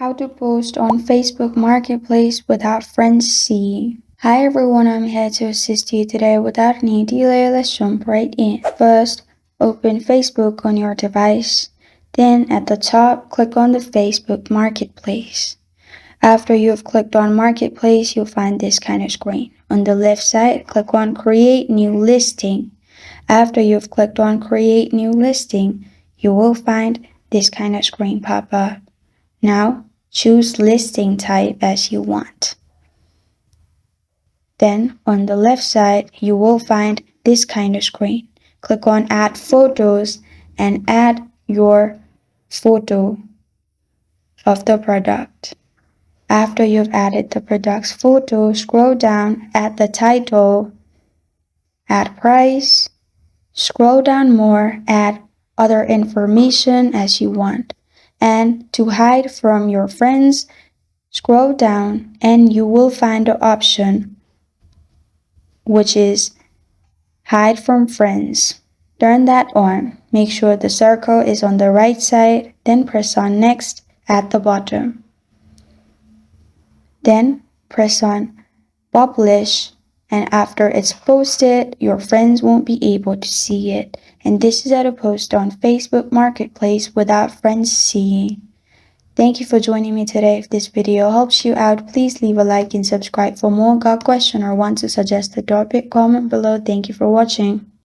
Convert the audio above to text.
How to post on Facebook Marketplace without friends seeing. Hi everyone, I'm here to assist you today. Without any delay, let's jump right in. First, open Facebook on your device. Then at the top, click on the Facebook Marketplace. After you've clicked on Marketplace, you'll find this kind of screen. On the left side, click on Create New Listing. After you've clicked on Create New Listing, you will find this kind of screen pop up. Now, choose listing type as you want. Then, on the left side, you will find this kind of screen. Click on Add Photos and add your photo of the product. After you've added the product's photo, scroll down, add the title, add price, scroll down more, add other information as you want. And to hide from your friends, scroll down and you will find the option which is hide from friends. Turn that on. Make sure the circle is on the right side, then press on next at the bottom. Then press on publish, and after it's posted, your friends won't be able to see it. And this is how to post on Facebook Marketplace without friends seeing. Thank you for joining me today. If this video helps you out, please leave a like and subscribe for more. Got a question or want to suggest a topic? Comment below. Thank you for watching.